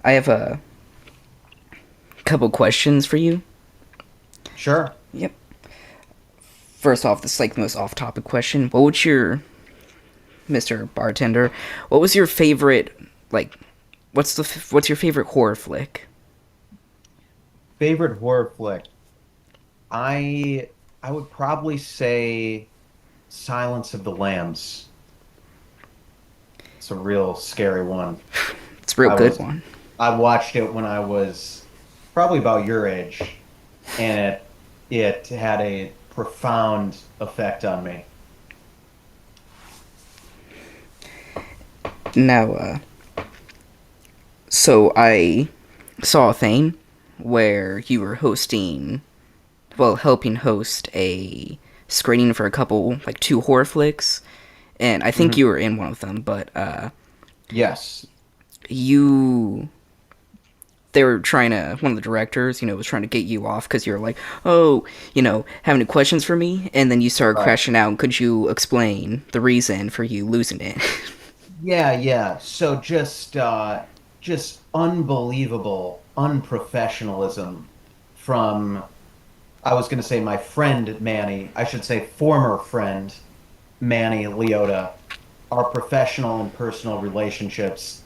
I have a couple questions for you. Sure. Yep. First off, this is like the most off-topic question. What would your Mr. Bartender? What was your favorite like? What's your favorite horror flick? Favorite horror flick. I I would probably say Silence of the Lambs. It's a real scary one. It's a real I good was one. I watched it when I was probably about your age, and it had a profound effect on me. Now, so I saw a thing where you were hosting, well, helping host a screening for a couple, like two horror flicks, and I think Mhm. you were in one of them, but Yes. you they were trying to one of the directors was trying to get you off because you were like, oh, have any questions for me, and then you started Right. crashing out. Could you explain the reason for you losing it? Yeah, yeah. So just unbelievable unprofessionalism from I was going to say my friend Manny, I should say former friend Manny Leota. Our professional and personal relationships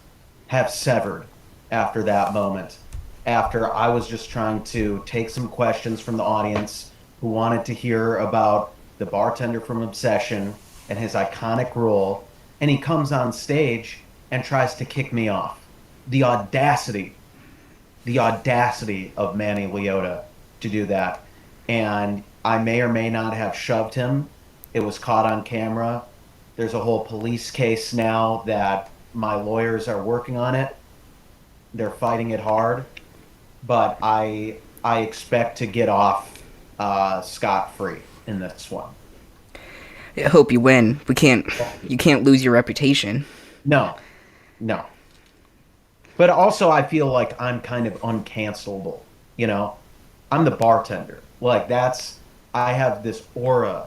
have severed after that moment. After I was just trying to take some questions from the audience who wanted to hear about the bartender from Obsession and his iconic role, and he comes on stage and tries to kick me off. The audacity, the audacity of Manny Leota to do that. And I may or may not have shoved him. It was caught on camera. There's a whole police case now that my lawyers are working on it. They're fighting it hard, but I expect to get off scot free in this one. I hope you win. We can't. Thank you. You can't lose your reputation. No, no. But also, I feel like I'm kind of uncancelable. You know, I'm the bartender. Like I have this aura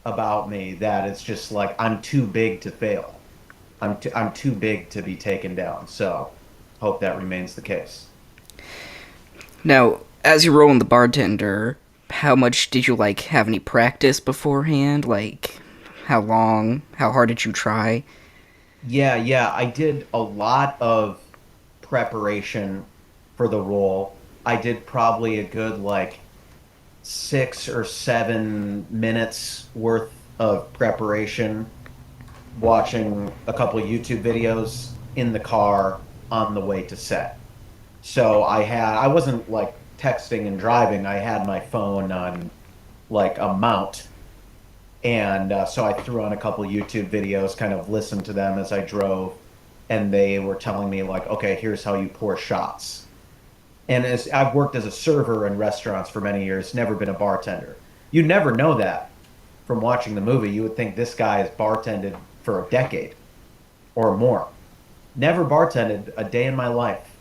about me that it's just like I'm too big to fail. I'm too big to be taken down. So hope that remains the case. Now, as you're rolling the bartender, how much did you have any practice beforehand? Like, how long? How hard did you try? Yeah, yeah, I did a lot of preparation for the role. I did probably a good like 6 or 7 minutes worth of preparation, watching a couple of YouTube videos in the car on the way to set. So I wasn't like texting and driving. I had my phone on like a mount. And so I threw on a couple YouTube videos, kind of listened to them as I drove. And they were telling me, like, okay, here's how you pour shots. And as I've worked as a server in restaurants for many years, never been a bartender. You'd never know that from watching the movie. You would think this guy has bartended for a decade or more. Never bartended a day in my life.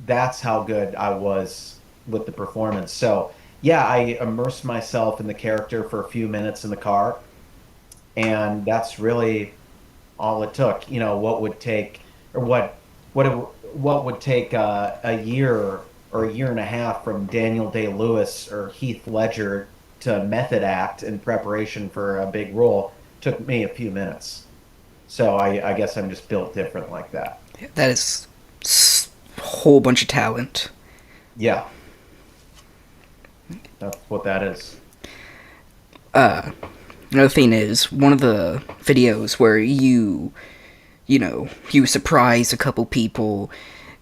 That's how good I was with the performance. So, yeah, I immersed myself in the character for a few minutes in the car, and that's really all it took. You know, what would take, or what would take a year or a year and a half from Daniel Day-Lewis or Heath Ledger to method act in preparation for a big role took me a few minutes. So I guess I'm just built different like that. That is a whole bunch of talent. Yeah, that's what that is. Another thing is one of the videos where you surprise a couple people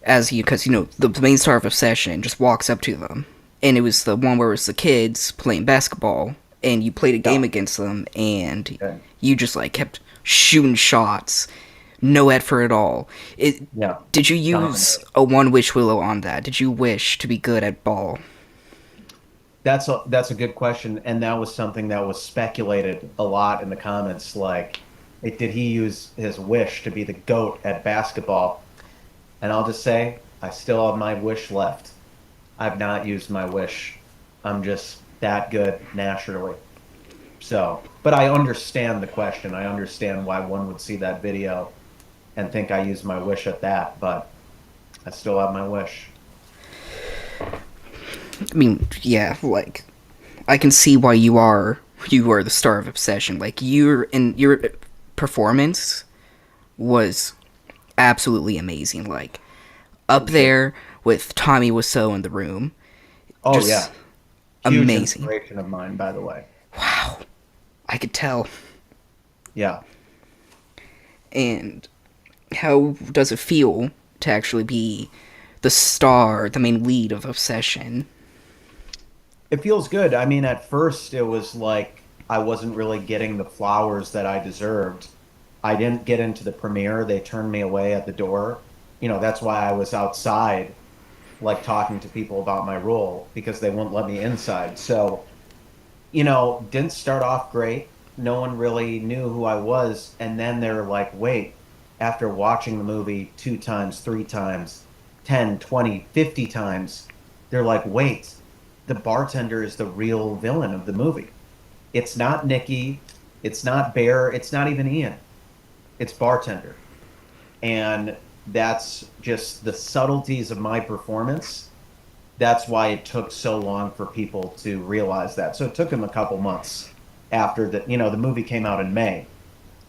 as you because the main star of Obsession just walks up to them, and it was the one where it was the kids playing basketball, and you played a Yeah. game against them, and Okay. you just kept shooting shots, no effort at all. Yeah. Did you use Dominate. a one wish willow on that? Did you wish to be good at ball? That's a good question, and that was something that was speculated a lot in the comments. Like, did he use his wish to be the GOAT at basketball? And I'll just say, I still have my wish left. I've not used my wish. I'm just that good naturally. So, but I understand the question. I understand why one would see that video and think I used my wish at that. But I still have my wish. I mean, yeah, like I can see why you are the star of Obsession. Like your performance was absolutely amazing. Like up Appreciate it. there with Tommy Wiseau in the room, Oh just yeah, huge amazing. inspiration of mine, by the way. Wow, I could tell. Yeah, And how does it feel to actually be the star, the main lead of Obsession? it feels good. I mean, at first it was like I wasn't really getting the flowers that I deserved. I didn't get into the premiere. They turned me away at the door. That's why I was outside, like talking to people about my role because they wouldn't let me inside. So, didn't start off great. No one really knew who I was. And then they're like, wait, after watching the movie 2 times, 3 times, 10, 20, 50 times, they're like, wait, the bartender is the real villain of the movie. It's not Nikki. It's not Bear. It's not even Ian. It's Bartender. And that's just the subtleties of my performance. That's why it took so long for people to realize that. So it took them a couple months after the movie came out in May.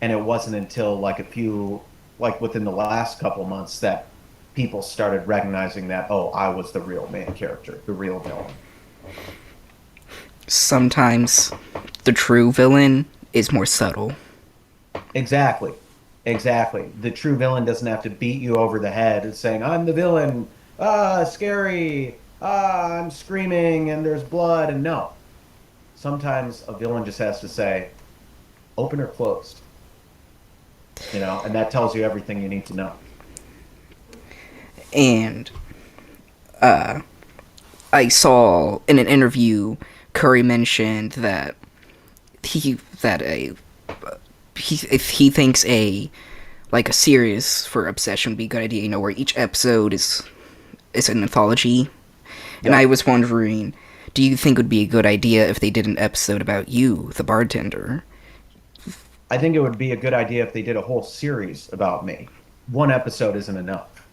And it wasn't until like within the last couple months that people started recognizing that, oh, I was the real main character, the real villain. Sometimes the true villain is more subtle. Exactly. Exactly. The true villain doesn't have to beat you over the head and saying, I'm the villain. Ah, scary. Ah, I'm screaming and there's blood. And no, sometimes a villain just has to say, open or closed, and that tells you everything you need to know. And I saw in an interview Curry mentioned that he that a if he thinks a series for Obsession would be a good idea, where each episode is an anthology. And I Yep. was wondering, do you think it would be a good idea if they did an episode about you, the bartender? I think it would be a good idea if they did a whole series about me. One episode isn't enough.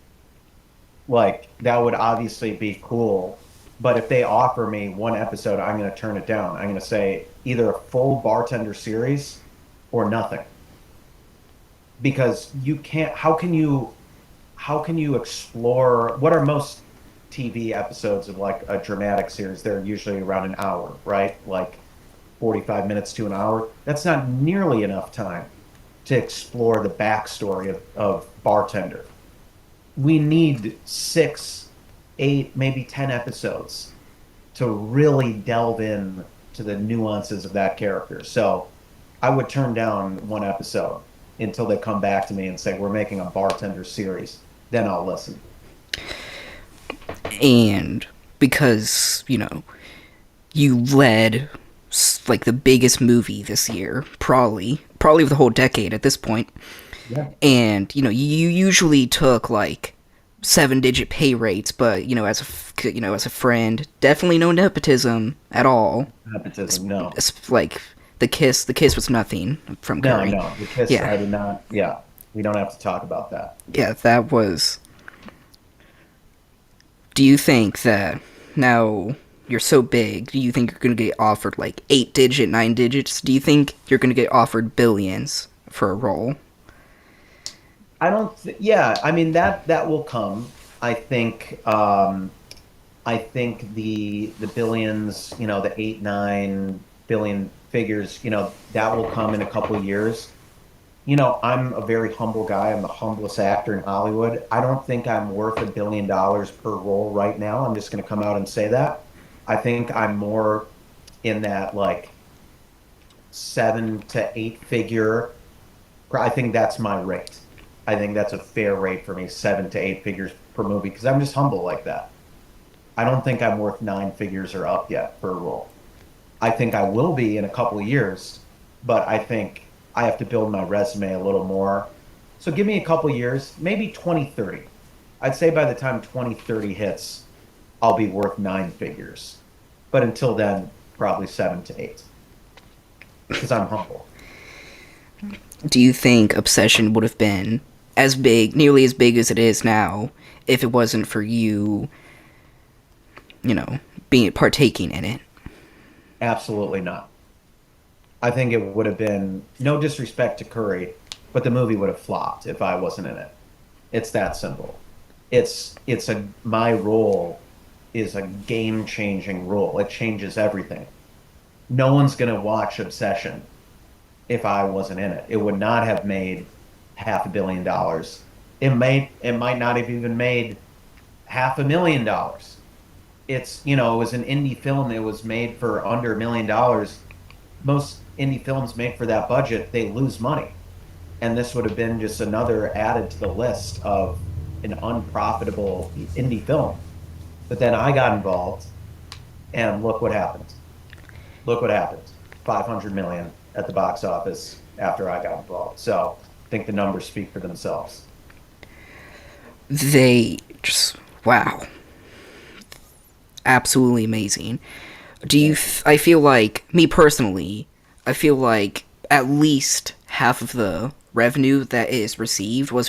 Like, that would obviously be cool. But if they offer me one episode, I'm going to turn it down. I'm going to say either a full bartender series or nothing. Because you can't, how can you explore what are most TV episodes of like a dramatic series? They're usually around an hour, right? Like 45 minutes to an hour. That's not nearly enough time to explore the backstory of Bartender. We need 6, 8, maybe 10 episodes to really delve in to the nuances of that character. So I would turn down one episode until they come back to me and say, we're making a bartender series. Then I'll listen. And because, you led like the biggest movie this year, probably of the whole decade at this point. Yeah. And you usually took like 7-digit pay rates, but as a friend, definitely no nepotism at all. Nepotism, no. It's like the kiss was nothing from No, Curry. no. The kiss, Yeah, I did not. Yeah. We don't have to talk about that. yeah, that was. Do you think that now you're so big? Do you think you're gonna get offered like 8-digit, 9 digits? Do you think you're gonna get offered billions for a role? Yeah, I mean that will come. I think the billions, the 8, 9 billion figures, that will come in a couple of years. I'm a very humble guy. I'm the humblest actor in Hollywood. I don't think I'm worth $1 billion per role right now. I'm just going to come out and say that. I think I'm more in that like 7 to 8 figure. I think that's my rate. I think that's a fair rate for me, 7 to 8 figures per movie, because I'm just humble like that. I don't think I'm worth 9 figures or up yet for a role. I think I will be in a couple of years, but I think I have to build my resume a little more. So give me a couple of years, maybe 2030. I'd say by the time 2030 hits, I'll be worth 9 figures. But until then, probably 7 to 8, because I'm humble. Do you think Obsession would have been as big, nearly as big as it is now, if it wasn't for you, you know, being partaking in it. Absolutely not. I think it would have been no disrespect to Curry, but the movie would have flopped if I wasn't in it. It's that simple. It's a my role is a game-changing role. It changes everything. No one's going to watch Obsession if I wasn't in it. It would not have made $500 million. It might not have even made $500,000. It was an indie film. It was made for under $1 million. Most indie films made for that budget, they lose money. And this would have been just another added to the list of an unprofitable indie film. But then I got involved, and look what happened. Look what happened. 500 million at the box office after I got involved. So I think the numbers speak for themselves. They just, wow, absolutely amazing. Yeah. I feel like, me personally, I feel like at least half of the revenue that is received was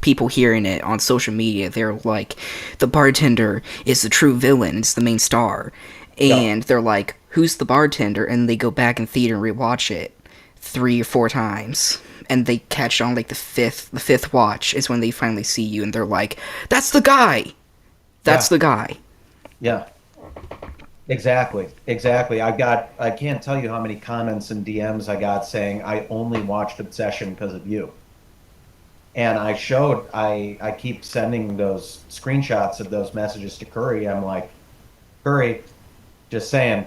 people hearing it on social media. They're like, the bartender is the true villain, it's the main star. Yeah. And they're like, who's the bartender? And they go back in theater and rewatch it 3 or 4 times. And they catch on like the fifth watch is when they finally see you and they're like, that's the guy! That's Yeah. the guy. Yeah. Exactly. I can't tell you how many comments and DMs I got saying I only watched Obsession because of you. And I keep sending those screenshots of those messages to Curry. I'm like, Curry, just saying,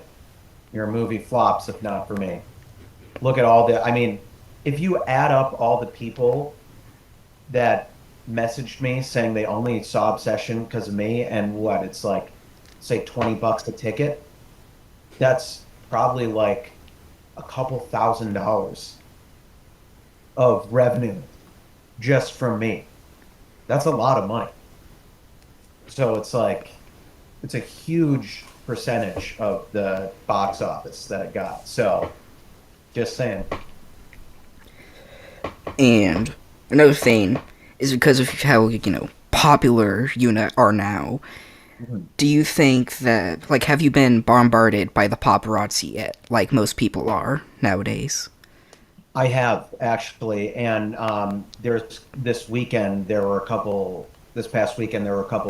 your movie flops if not for me. Look at I mean, if you add up all the people that messaged me saying they only saw Obsession because of me and what, it's like, say $20 a ticket, that's probably like a couple $1,000s of revenue just from me. That's a lot of money. So it's like, it's a huge percentage of the box office that it got. So just saying. And another thing is because of how, popular you are now. Mhm. Do you think that, like, have you been bombarded by the paparazzi yet, like most people are nowadays? I have actually, and this past weekend, there were a couple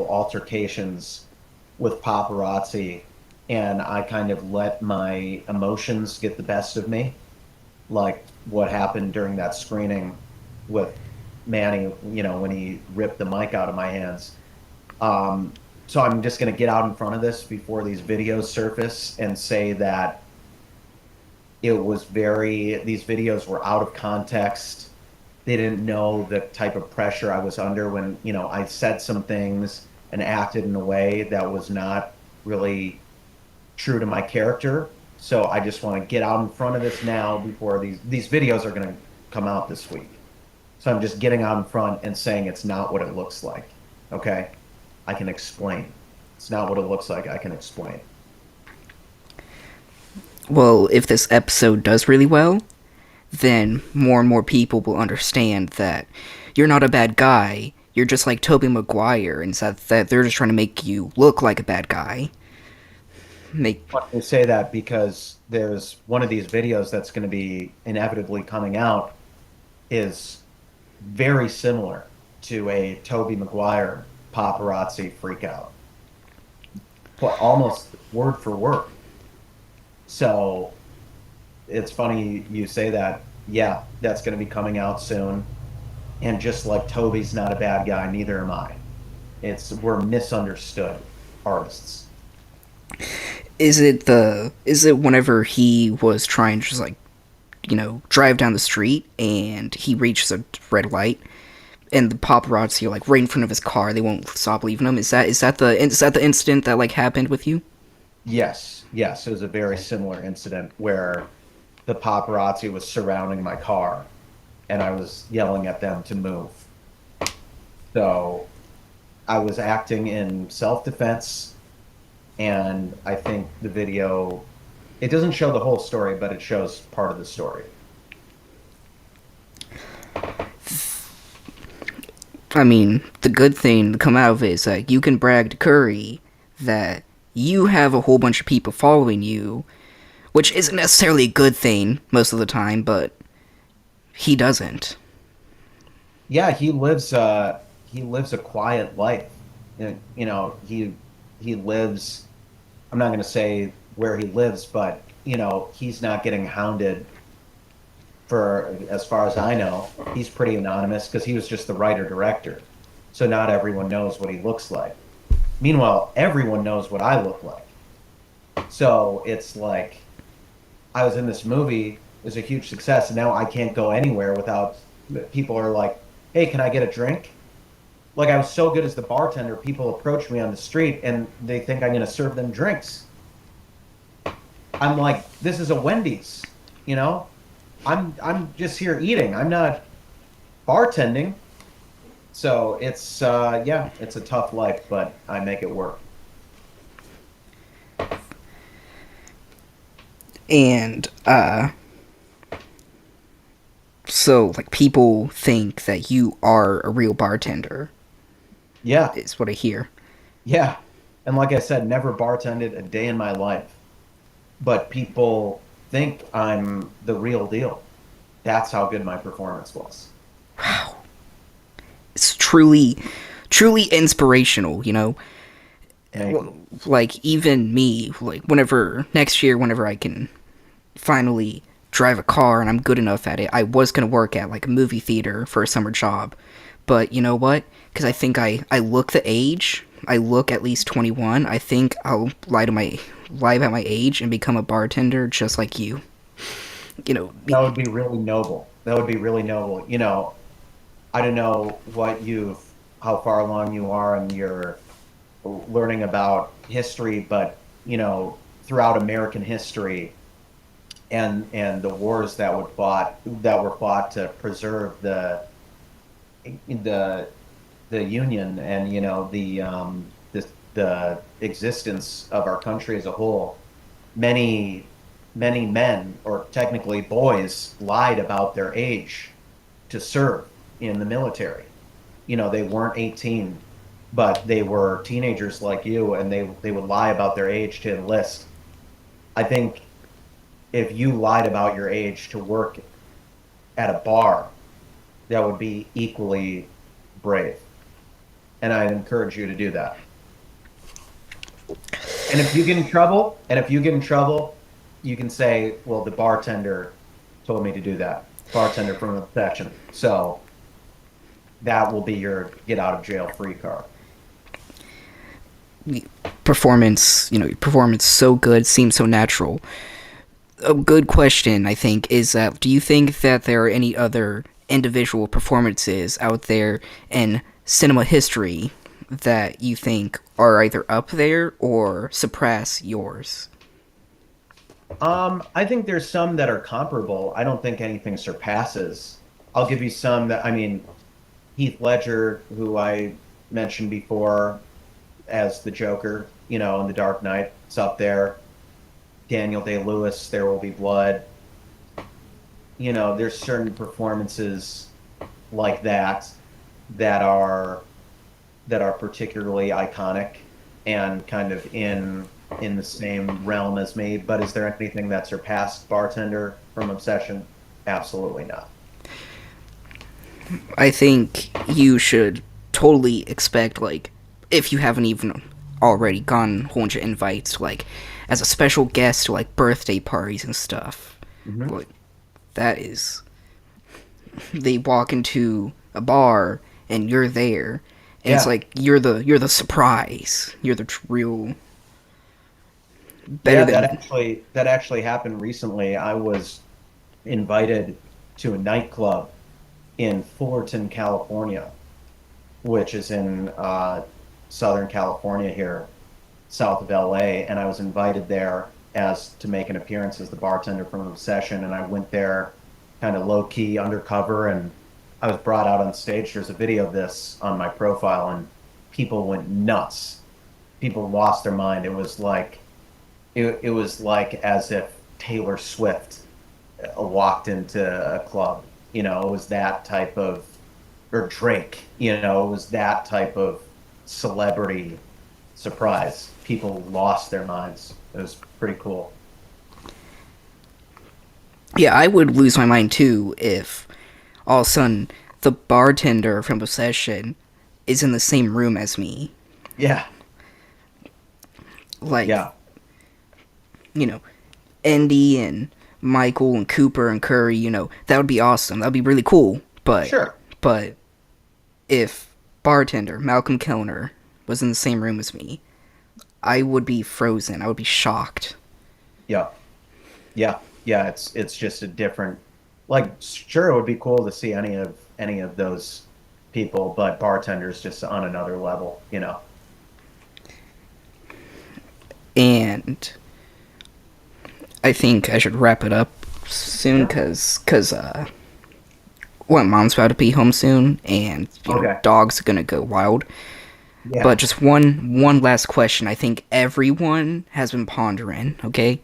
altercations with paparazzi, and I kind of let my emotions get the best of me, like what happened during that screening with Manny, when he ripped the mic out of my hands. So I'm just going to get out in front of this before these videos surface and say that these videos were out of context. They didn't know the type of pressure I was under when, I said some things and acted in a way that was not really true to my character. So I just want to get out in front of this now before these videos are going to come out this week. So I'm just getting out in front and saying it's not what it looks like. Okay? I can explain. It's not what it looks like. I can explain. Well, if this episode does really well, then more and more people will understand that you're not a bad guy. You're just like Tobey Maguire, and that they're just trying to make you look like a bad guy. Make I say that because there's one of these videos that's going to be inevitably coming out is very similar to a Tobey Maguire paparazzi freakout, but almost word for word. So it's funny you say that. Yeah, that's going to be coming out soon. And just like Toby's not a bad guy, neither am I. We're misunderstood artists. is it whenever he was trying to just like drive down the street and he reaches a red light and the paparazzi are like right in front of his car, they won't stop leaving him. Is that the incident that like happened with you? Yes, it was a very similar incident where the paparazzi was surrounding my car and I was yelling at them to move. So I was acting in self-defense, and I think the video, it doesn't show the whole story, but it shows part of the story. I mean, the good thing to come out of it is that you can brag to Curry that you have a whole bunch of people following you, which isn't necessarily a good thing most of the time, but he doesn't. Yeah, he lives a quiet life. He lives, I'm not going to say where he lives, but he's not getting hounded for, as far as I know. He's pretty anonymous because he was just the writer director. So not everyone knows what he looks like. Meanwhile, everyone knows what I look like. So it's like I was in this movie, it was a huge success, and now I can't go anywhere without people are like, "Hey, can I get a drink?" Like I was so good as the bartender, people approach me on the street and they think I'm going to serve them drinks. I'm like, "This is a Wendy's, you know? I'm just here eating. I'm not bartending." So it's yeah, it's a tough life, but I make it work. And so like people think that you are a real bartender Yeah. is what I hear. Yeah. And like I said, never bartended a day in my life, but people think I'm the real deal. That's how good my performance was. It's truly inspirational, you know. Thank you. Like even me, like whenever next year, whenever I can finally drive a car and I'm good enough at it, I was gonna work at like a movie theater for a summer job. But you know what? Because I think I look the age. I look at least 21. I think I'll lie about my age and become a bartender just like you. You know, That would be really noble. That would be really noble. I don't know how far along you are in your learning about history, but throughout American history and the wars that were fought to preserve the the Union and the existence of our country as a whole. Many men, or technically boys, lied about their age to serve in the military. They weren't 18, but they were teenagers like you, and they would lie about their age to enlist. I think if you lied about your age to work at a bar, that would be equally brave. And I encourage you to do that. And if you get in trouble, you can say, well, the bartender told me to do that. Bartender from the section. So that will be your get out of jail free card. performance, your performance so good, seems so natural. A good question, I think, is that do you think that there are any other individual performances out there in cinema history that you think are either up there or surpass yours? I think there's some that are comparable. I don't think anything surpasses. I'll give you some that, I mean, Heath Ledger, who I mentioned before as the Joker, in The Dark Knight, it's up there. Daniel Day-Lewis, There Will Be Blood. There's certain performances like that are that are particularly iconic and kind of in the same realm as me. But is there anything that surpassed Bartender from Obsession? Absolutely not. I think you should totally expect, like, if you haven't even already gotten a whole bunch of invites, like, as a special guest to, like, birthday parties and stuff. Hmm. Like, that is. They walk into a bar and you're there, and it's Yeah, like you're the surprise. You're the real better yeah. than. That actually happened recently. I was invited to a nightclub in Fullerton, California, which is in Southern California here, south of LA, and I was invited there as to make an appearance as the bartender from Obsession, and I went there kind of low key undercover, and I was brought out on stage. There's a video of this on my profile, and people went nuts. People lost their mind. It was like as if Taylor Swift walked into a club. It was that type of or Drake. It was that type of celebrity surprise. People lost their minds. It was pretty cool. Yeah, I would lose my mind too if all of a sudden the bartender from Possession is in the same room as me. Yeah, Like, yeah, you know, Andy and Michael and Cooper and Curry, that would be awesome. That would be really cool. sure. But if bartender Malcolm Kellner was in the same room as me, I would be frozen. I would be shocked. Yeah, yeah, yeah. It's just a different. Like, sure, it would be cool to see any of those people, but bartenders just on another level. And I think I should wrap it up soon Yeah. because well, mom's about to be home soon, and Okay. dogs are gonna go wild. But Yeah. just one last question. I think everyone has been pondering. Okay,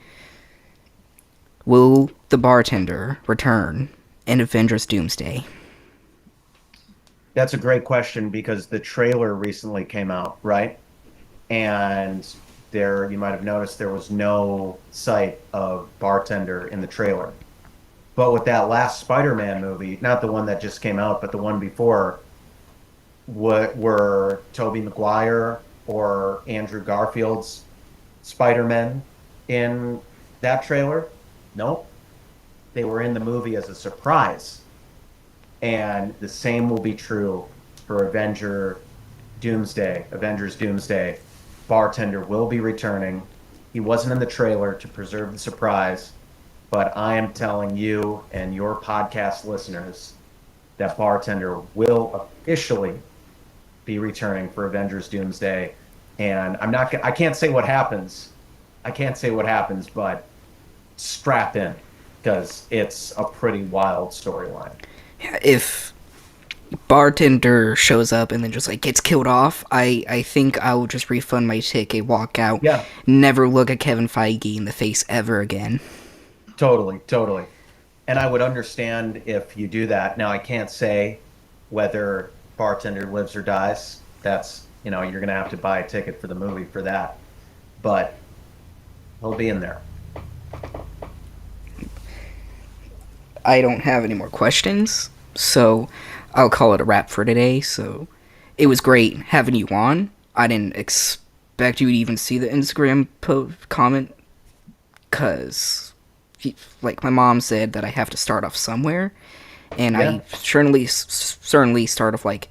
will the bartender return in Avengers Doomsday? That's a great question because the trailer recently came out, right? And there, you might have noticed there was no sight of Bartender in the trailer. But with that last Spider-Man movie, not the one that just came out, but the one before, were Tobey Maguire or Andrew Garfield's Spider-Man in that trailer? Nope. They were in the movie as a surprise. And the same will be true for Avengers Doomsday. Bartender will be returning. He wasn't in the trailer to preserve the surprise, but I am telling you and your podcast listeners that Bartender will officially be returning for Avengers Doomsday. And I can't say what happens. I can't say what happens, but strap in because it's a pretty wild storyline. If bartender shows up and then just like gets killed off, I think I will just refund my ticket, walk out, Yeah, never look at Kevin Feige in the face ever again. totally, totally. And I would understand if you do that. Now, I can't say whether Bartender lives or dies. You're going to have to buy a ticket for the movie for that. But he'll be in there. I don't have any more questions, so I'll call it a wrap for today. So it was great having you on. I didn't expect you to even see the Instagram comment because, like my mom said, that I have to start off somewhere, and Yeah, I certainly start off like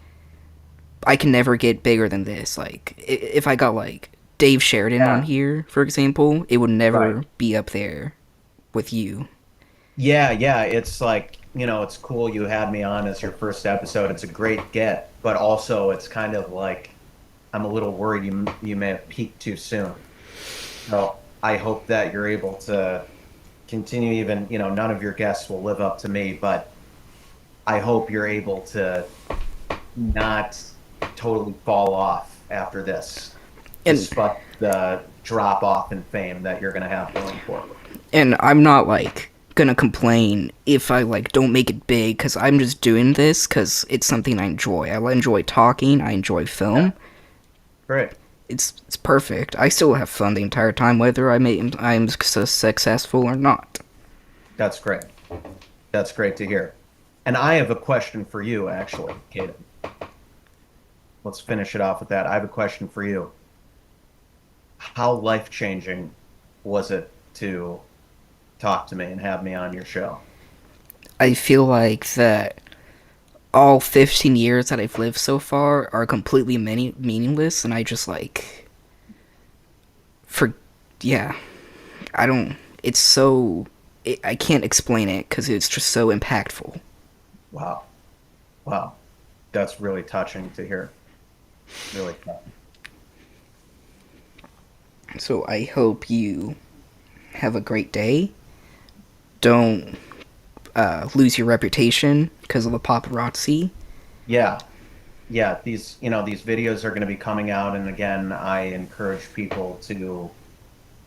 I can never get bigger than this. Like if I got like Dave Sheridan on yeah, here, for example, it would right. never be up there with you. Yeah, yeah. It's like, it's cool you had me on as your first episode. It's a great get, but also it's kind of like I'm a little worried you may have peaked too soon. So I hope that you're able to continue even, none of your guests will live up to me, but I hope you're able to not totally fall off after this, And despite the drop off in fame that you're going to have going forward. and I'm not like gonna complain if I like don't make it big because I'm just doing this because it's something I enjoy. I enjoy talking. I enjoy Yeah, film. great. It's perfect. I still have fun the entire time, whether I'm successful or not. That's great. That's great to hear. And I have a question for you, actually, Kaden. Let's finish it off with that. I have a question for you. How life-changing was it to talk to me and have me on your show? I feel like that all 15 years that I've lived so far are completely meaningless, and I just like for yeah. I don't. It's so. I can't explain it because it's just so impactful. Wow. Wow. That's really touching to hear. Really touching. So I hope you have a great day. Don't lose your reputation because of the paparazzi. Yeah. Yeah. These videos are going to be coming out. And again, I encourage people to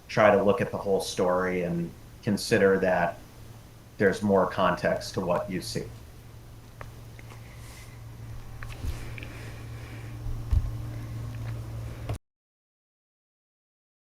try to look at the whole story and consider that there's more context to what you see.